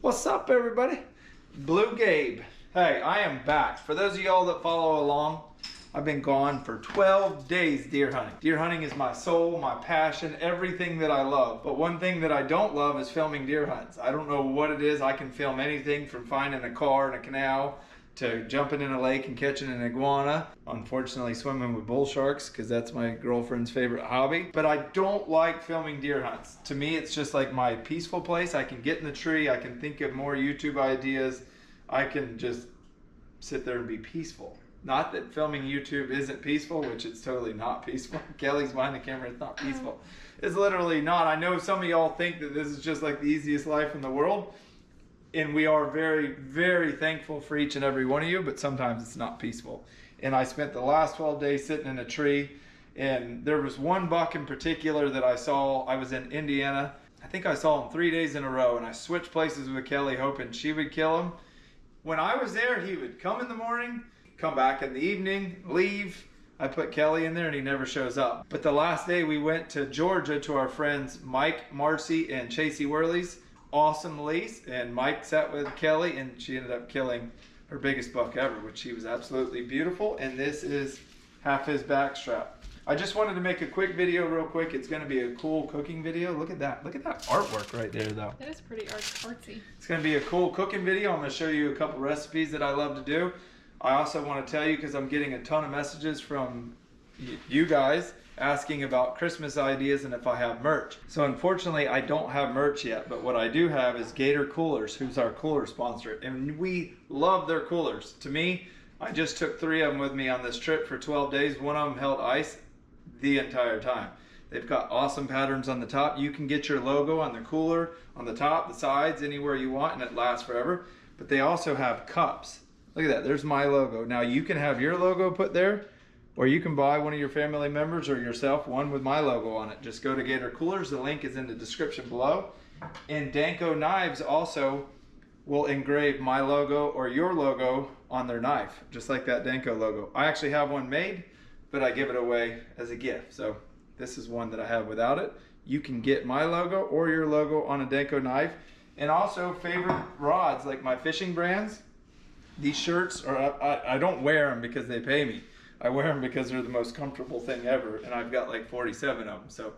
What's up, everybody? Bluegabe. Hey, I am back. For those of y'all that follow along, I've been gone for 12 days deer hunting. Deer hunting is my soul, my passion, everything that I love. But one thing that I don't love is filming deer hunts. I don't know what it is. I can film anything from finding a car in a canal to jumping in a lake and catching an iguana. Unfortunately, swimming with bull sharks because that's my girlfriend's favorite hobby. But I don't like filming deer hunts. To me, it's just like my peaceful place. I can get in the tree. I can think of more YouTube ideas. I can just sit there and be peaceful. Not that filming YouTube isn't peaceful, which it's totally not peaceful. Kelly's behind the camera, it's not peaceful. It's literally not. I know some of y'all think that this is just like the easiest life in the world. And we are very, very thankful for each and every one of you, but sometimes it's not peaceful. And I spent the last 12 days sitting in a tree, and there was one buck in particular that I saw. I was in Indiana. I think I saw him 3 days in a row, and I switched places with Kelly hoping she would kill him. When I was there, he would come in the morning, come back in the evening, leave. I put Kelly in there and he never shows up. But the last day we went to Georgia to our friends Mike, Marcy, and Chasey Worley's awesome lease, and Mike sat with Kelly and she ended up killing her biggest buck ever, which she was absolutely beautiful. And this is half his back strap. I just wanted to make a quick video real quick. It's going to be a cool cooking video. Look at that artwork right there though. That is pretty artsy. It's going to be a cool cooking video. I'm going to show you a couple recipes that I love to do. I also want to tell you, because I'm getting a ton of messages from you guys asking about Christmas ideas and if I have merch. So unfortunately I don't have merch yet, but what I do have is Gator Coolers, who's our cooler sponsor, and we love their coolers. To me, I just took 3 of them with me on this trip for 12 days. One of them held ice the entire time. They've got awesome patterns on the top. You can get your logo on the cooler, on the top, the sides, anywhere you want, and it lasts forever. But they also have cups. Look at that, there's my logo. Now you can have your logo put there, or you can buy one of your family members or yourself one with my logo on it. Just go to Gator Coolers, the link is in the description below. And Danko Knives also will engrave my logo or your logo on their knife, just like that Danko logo. I actually have one made, but I give it away as a gift. So this is one that I have without it. You can get my logo or your logo on a Danko knife. And also favorite rods, like my fishing brands. These shirts, I don't wear them because they pay me. I wear them because they're the most comfortable thing ever, and I've got like 47 of them. So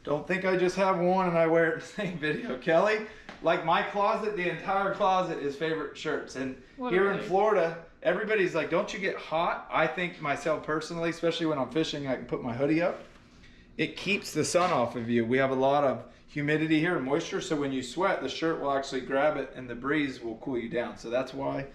don't think I just have one and I wear it in the same video. Kelly, like my closet, the entire closet is favorite shirts. And here in Florida, everybody's like, don't you get hot? I think myself personally, especially when I'm fishing, I can put my hoodie up. It keeps the sun off of you. We have a lot of humidity here and moisture, so when you sweat, the shirt will actually grab it and the breeze will cool you down. So that's why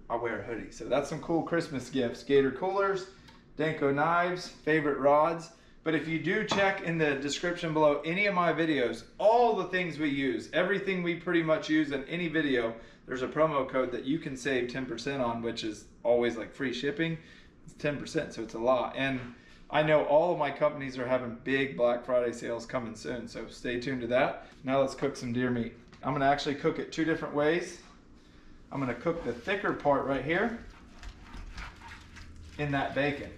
I wear a hoodie. So that's some cool Christmas gifts. Gator Coolers, Danko Knives, favorite rods. But if you do check in the description below any of my videos, all the things we use, everything we pretty much use in any video, there's a promo code that you can save 10% on, which is always like free shipping. It's 10%, so it's a lot. And I know all of my companies are having big Black Friday sales coming soon, so stay tuned to that. Now let's cook some deer meat. I'm gonna actually cook it 2 different ways. I'm gonna cook the thicker part right here in that bacon.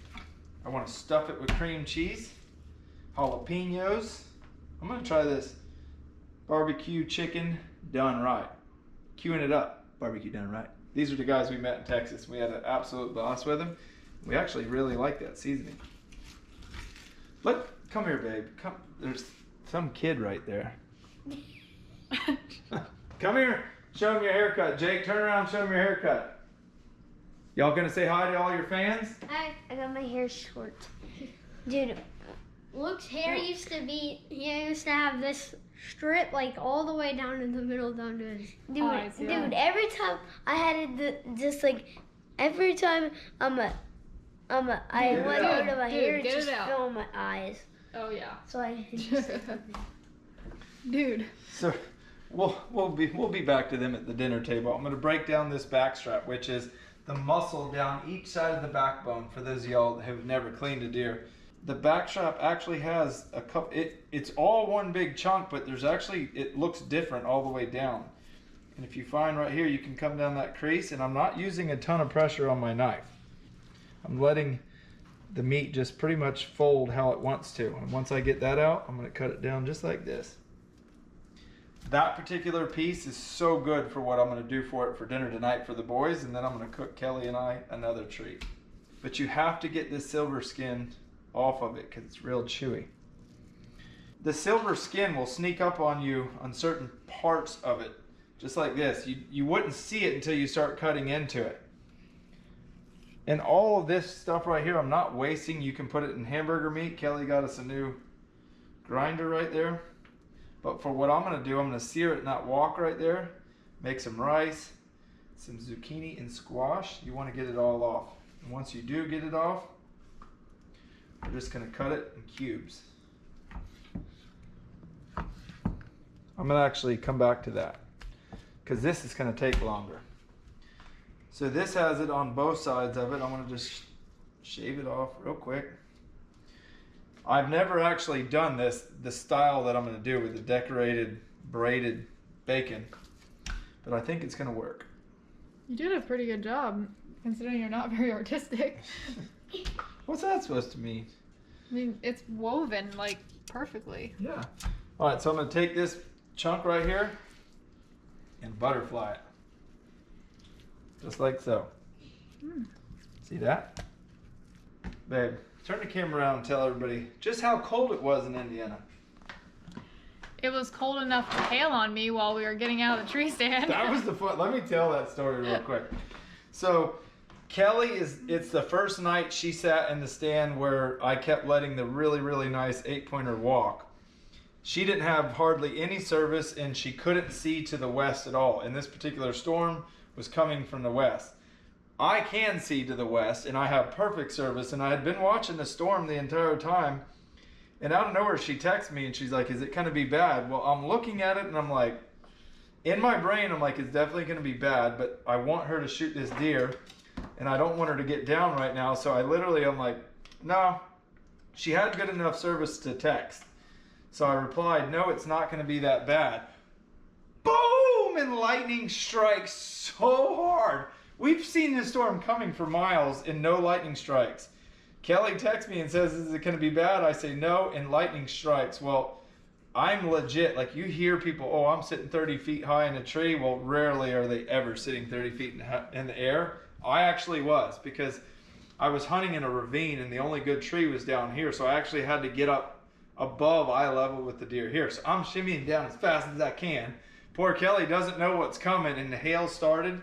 I wanna stuff it with cream cheese, jalapenos. I'm gonna try this barbecue chicken done right. Queuing it up, barbecue done right. These are the guys we met in Texas. We had an absolute blast with them. We actually really like that seasoning. Come here, babe. Come. There's some kid right there. Come here. Show him your haircut. Jake, turn around, show him your haircut. Y'all gonna say hi to all your fans? Hi, I got my hair short. Dude, Luke's hair used to have this strip like all the way down in the middle down to his eyes. Dude, every time I had it just like, every time I went over my hair, it just fell on my eyes. Oh yeah. So I Dude. So we'll be back to them at the dinner table. I'm gonna break down this back strap, which is the muscle down each side of the backbone for those of y'all that have never cleaned a deer. The back strap actually has a couple, it's all one big chunk, but there's actually, it looks different all the way down. And if you find right here, you can come down that crease, and I'm not using a ton of pressure on my knife. I'm letting the meat just pretty much fold how it wants to. And once I get that out, I'm gonna cut it down just like this. that particular piece is so good for what I'm going to do for it for dinner tonight for the boys, and then I'm going to cook Kelly and I another treat. But you have to get this silver skin off of it because it's real chewy. The silver skin will sneak up on you on certain parts of it, just like this. You wouldn't see it until you start cutting into it. And all of this stuff right here, I'm not wasting. You can put it in hamburger meat. Kelly got us a new grinder right there. But for what I'm going to do, I'm going to sear it in that wok right there. Make some rice, some zucchini and squash. You want to get it all off. And once you do get it off, we're just going to cut it in cubes. I'm going to actually come back to that because this is going to take longer. So this has it on both sides of it. I'm going to just shave it off real quick. I've never actually done this, the style that I'm going to do with the decorated braided bacon, but I think it's going to work. You did a pretty good job considering you're not very artistic. What's that supposed to mean? I mean, it's woven like perfectly. Yeah. All right, so I'm going to take this chunk right here and butterfly it. Just like so. See that? Babe, turn the camera around and tell everybody just how cold it was in Indiana. It was cold enough to hail on me while we were getting out of the tree stand. That was the fun. Let me tell that story real quick. So Kelly it's the first night she sat in the stand where I kept letting the really, really nice 8-pointer walk. She didn't have hardly any service and she couldn't see to the west at all. And this particular storm was coming from the west. I can see to the west and I have perfect service, and I had been watching the storm the entire time, and out of nowhere she texts me and she's like, is it going to be bad? Well, I'm looking at it and I'm like, in my brain I'm like, it's definitely going to be bad, but I want her to shoot this deer and I don't want her to get down right now. So I'm like, no. She had good enough service to text. So I replied, no, it's not going to be that bad. Boom! And lightning strikes so hard. We've seen this storm coming for miles and no lightning strikes. Kelly texts me and says, is it going to be bad? I say no, and lightning strikes. Well, I'm legit. Like, you hear people, oh, I'm sitting 30 feet high in a tree. Well, rarely are they ever sitting 30 feet in the air. I actually was, because I was hunting in a ravine and the only good tree was down here. So I actually had to get up above eye level with the deer here. So I'm shimmying down as fast as I can. Poor Kelly doesn't know what's coming, and the hail started.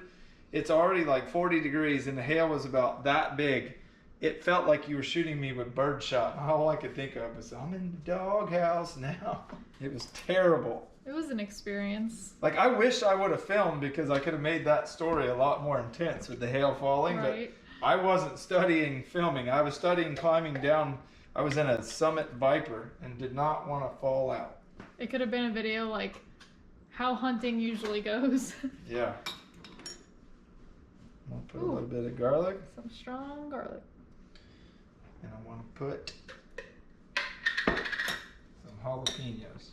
It's already like 40 degrees and the hail was about that big. It felt like you were shooting me with birdshot. All I could think of was, I'm in the doghouse now. It was terrible. It was an experience. Like, I wish I would have filmed, because I could have made that story a lot more intense with the hail falling. Right. But I wasn't studying filming. I was studying climbing down. I was in a Summit Viper and did not want to fall out. It could have been a video like how hunting usually goes. Yeah. I'm going to put a little bit of garlic. Some strong garlic. And I want to put some jalapenos.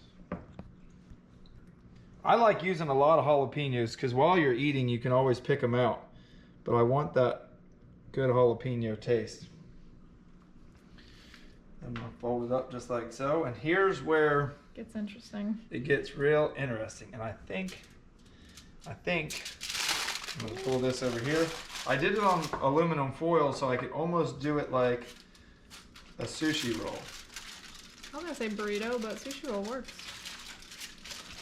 I like using a lot of jalapenos because while you're eating, you can always pick them out. But I want that good jalapeno taste. I'm going to fold it up just like so. And here's where Gets interesting. It gets real interesting. And I think I'm going to pull this over here. I did it on aluminum foil so I could almost do it like a sushi roll. I was going to say burrito, but sushi roll works.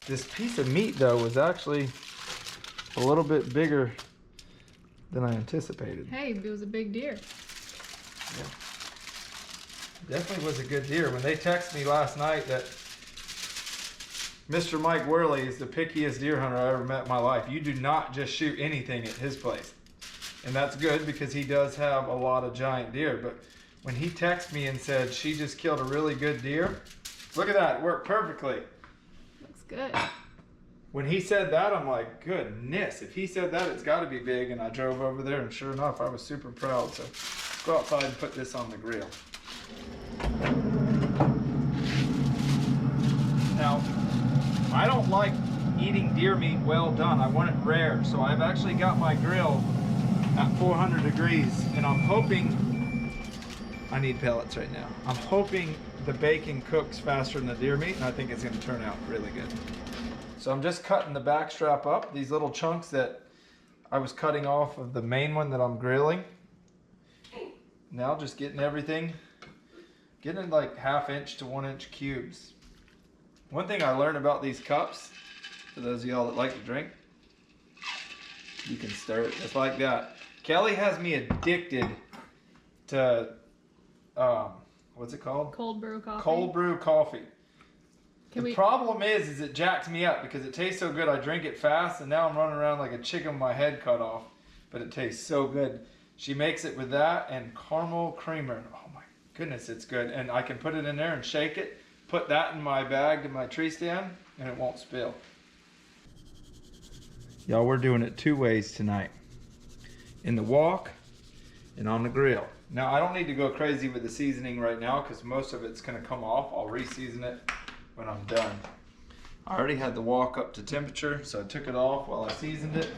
This piece of meat, though, was actually a little bit bigger than I anticipated. Hey, it was a big deer. Yeah. Definitely was a good deer. When they texted me last night that Mr. Mike Worley is the pickiest deer hunter I ever met in my life. You do not just shoot anything at his place. And that's good because he does have a lot of giant deer. But when he texted me and said she just killed a really good deer, look at that, it worked perfectly. Looks good. When he said that, I'm like, goodness, if he said that, it's got to be big. And I drove over there, and sure enough, I was super proud. So let's go outside and put this on the grill. Now, I don't like eating deer meat well done. I want it rare. So I've actually got my grill at 400 degrees, and I'm hoping, I need pellets right now. I'm hoping the bacon cooks faster than the deer meat, and I think it's going to turn out really good. So I'm just cutting the back strap up, these little chunks that I was cutting off of the main one that I'm grilling. Now just getting everything, getting it like 1/2 inch to 1 inch cubes. One thing I learned about these cups, for those of y'all that like to drink, you can stir it just like that. Kelly has me addicted to, what's it called? Cold brew coffee. Cold brew coffee. The problem is it jacks me up because it tastes so good. I drink it fast, and now I'm running around like a chicken with my head cut off. But it tastes so good. She makes it with that and caramel creamer. Oh my goodness, it's good. And I can put it in there and shake it, put that in my bag to my tree stand, and it won't spill. Y'all, we're doing it 2 ways tonight. In the wok and on the grill. Now, I don't need to go crazy with the seasoning right now because most of it's going to come off. I'll re-season it when I'm done. I already had the wok up to temperature, so I took it off while I seasoned it.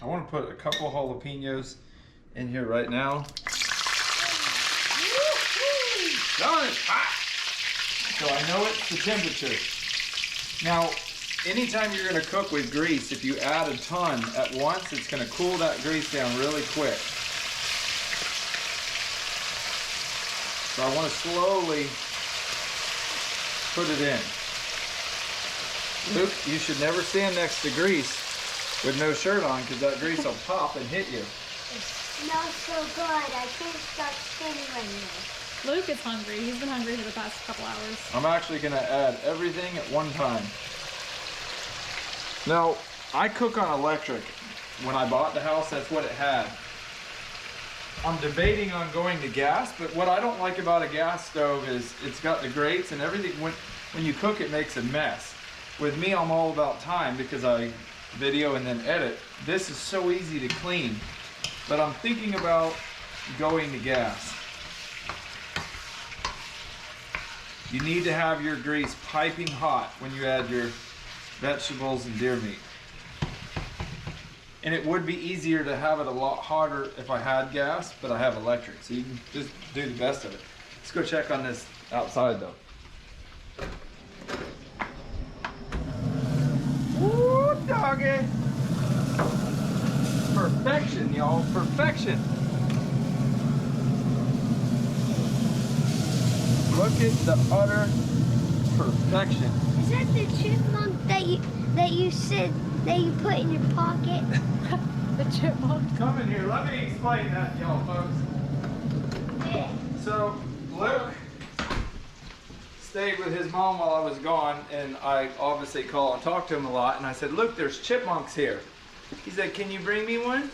I want to put a couple jalapenos in here right now. Oh, it's hot! So I know it's the temperature. Now, anytime you're going to cook with grease, if you add a ton at once, it's going to cool that grease down really quick. So I want to slowly put it in. Luke, you should never stand next to grease with no shirt on because that grease will pop and hit you. It smells so good. I can't stop standing right now. Luke is hungry. He's been hungry for the past couple hours. I'm actually going to add everything at one time. Now, I cook on electric. When I bought the house, that's what it had. I'm debating on going to gas, but what I don't like about a gas stove is it's got the grates and everything. When you cook, it makes a mess. With me, I'm all about time because I video and then edit. This is so easy to clean, but I'm thinking about going to gas. You need to have your grease piping hot when you add your vegetables and deer meat. And it would be easier to have it a lot hotter if I had gas, but I have electric, so you can just do the best of it. Let's go check on this outside though. Woo, doggy! Perfection, y'all, perfection. Look at the utter perfection. Is that the chipmunk that you said that you put in your pocket? The chipmunk. Come in here, let me explain that to y'all folks. Yeah. So, Luke stayed with his mom while I was gone, and I obviously call and talk to him a lot, and I said, Luke, there's chipmunks here. He said, can you bring me one?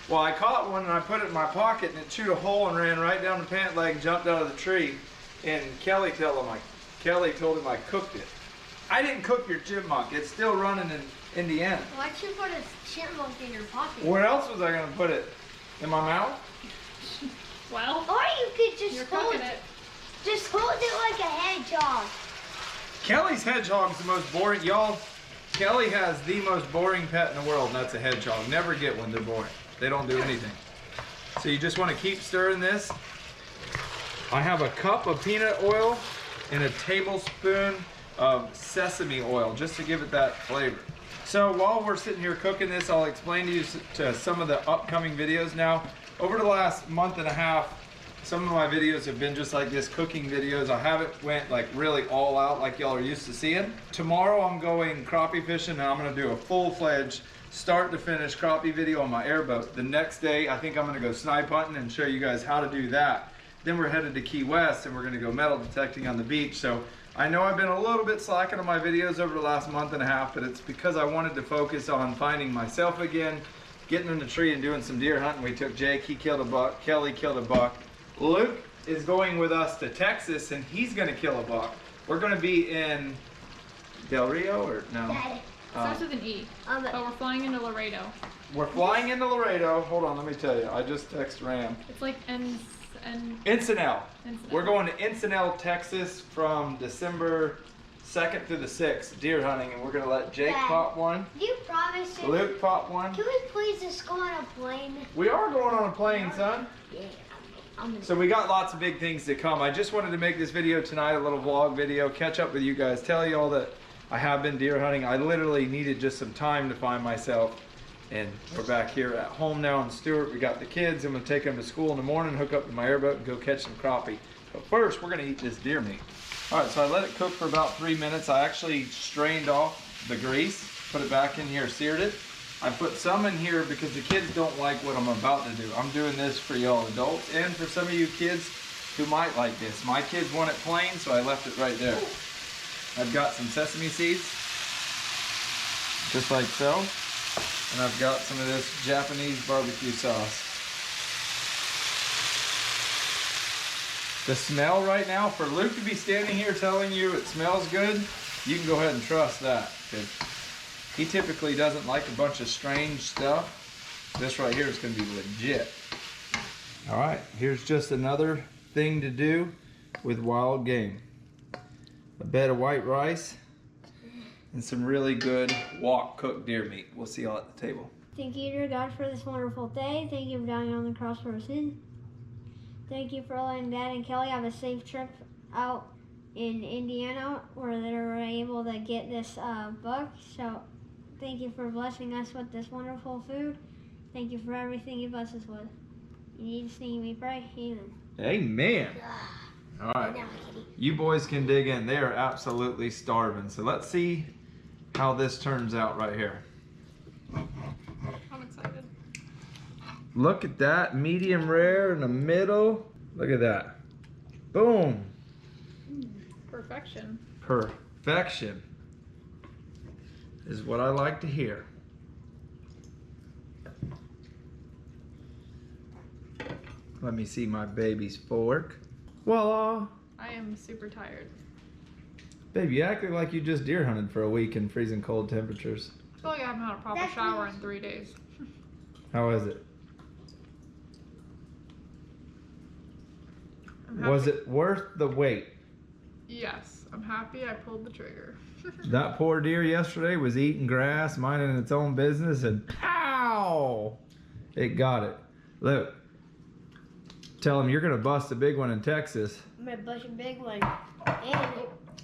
Well, I caught one and I put it in my pocket, and it chewed a hole and ran right down the pant leg and jumped out of the tree. And Kelly told him I cooked it. I didn't cook your chipmunk. It's still running in Indiana. Why'd you put a chipmunk in your pocket? Where else was I going to put it? In my mouth? Well, or you could just hold it. Just hold it like a hedgehog. Kelly's hedgehog's the most boring. Y'all, Kelly has the most boring pet in the world, and that's a hedgehog. Never get one. They're boring. They don't do anything. So you just want to keep stirring this. I have a cup of peanut oil and a tablespoon of sesame oil just to give it that flavor. So while we're sitting here cooking this, I'll explain to you some of the upcoming videos. Now, over the last month and a half, some of my videos have been just like this, cooking videos. I haven't went like really all out like y'all are used to seeing. Tomorrow I'm going crappie fishing, and I'm gonna do a full-fledged start to finish crappie video on my airboat. The next day, I think I'm gonna go snipe hunting and show you guys how to do that. Then we're headed to Key West, and we're gonna go metal detecting on the beach. So I know I've been a little bit slacking on my videos over the last month and a half, but it's because I wanted to focus on finding myself again, getting in the tree and doing some deer hunting. We took Jake, he killed a buck, Kelly killed a buck. Luke is going with us to Texas, and he's gonna kill a buck. We're gonna be in Del Rio, or no? It starts with an E, but we're flying into Laredo. We're flying into Laredo. Hold on, let me tell you. I just texted Ram. It's like Encinal. We're going to Encinal, Texas from December 2nd through the 6th, deer hunting, and we're going to let Jake pop one. You promise it? Luke pop one. Can we please just go on a plane? We are going on a plane, son. Yeah. So we got lots of big things to come. I just wanted to make this video tonight, a little vlog video, catch up with you guys, tell you all that I have been deer hunting. I literally needed just some time to find myself. And we're back here at home now in Stewart. We got the kids. I'm gonna take them to school in the morning, hook up to my airboat and go catch some crappie. But first, we're gonna eat this deer meat. All right, so I let it cook for about 3 minutes. I actually strained off the grease, put it back in here, seared it. I put some in here because the kids don't like what I'm about to do. I'm doing this for y'all adults and for some of you kids who might like this. My kids want it plain, so I left it right there. I've got some sesame seeds, just like so. And I've got some of this Japanese barbecue sauce. The smell right now, for Luke to be standing here telling you it smells good, you can go ahead and trust that. Because he typically doesn't like a bunch of strange stuff. This right here is going to be legit. All right, here's just another thing to do with wild game. A bed of white rice and some really good wok cooked deer meat. We'll see y'all at the table. Thank you, dear God, for this wonderful day. Thank you for dying on the cross for our sin. Thank you for letting Dad and Kelly have a safe trip out in Indiana where they were able to get this book. So thank you for blessing us with this wonderful food. Thank you for everything you bless us with. In Jesus' name we pray. Amen. Amen. All right. You boys can dig in. They are absolutely starving. So let's see how this turns out right here. I'm excited. Look at that, medium rare in the middle. Look at that. Boom. Perfection. Perfection is what I like to hear. Let me see my baby's fork. Voila. I am super tired. Baby, you acted like you just deer hunted for a week in freezing cold temperatures. I feel like I haven't had a proper shower in 3 days. How is it? I'm happy. Was it worth the wait? Yes, I'm happy I pulled the trigger. That poor deer yesterday was eating grass, minding its own business, and pow! It got it. Look, tell him you're gonna bust a big one in Texas. I'm going to bust a big one. And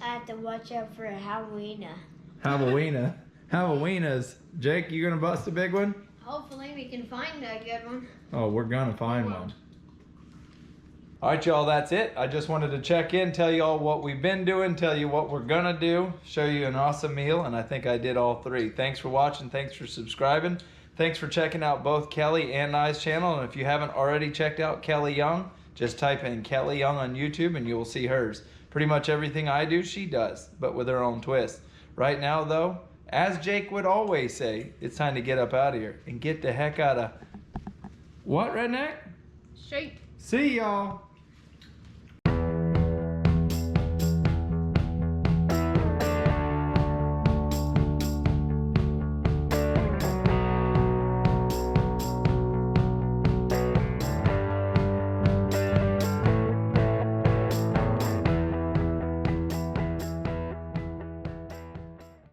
I have to watch out for a Halloween. Halloweenas. Jake, you gonna bust a big one? Hopefully we can find a good one. Oh, we're gonna find one. All right, y'all, that's it. I just wanted to check in, tell you all what we've been doing, tell you what we're gonna do, show you an awesome meal, and I think I did all three. Thanks for watching, thanks for subscribing. Thanks for checking out both Kelly and I's channel, and if you haven't already checked out Kelly Young, just type in Kelly Young on YouTube and you will see hers. Pretty much everything I do, she does, but with her own twist. Right now, though, as Jake would always say, it's time to get up out of here and get the heck out of... What, Redneck? Shake. See y'all.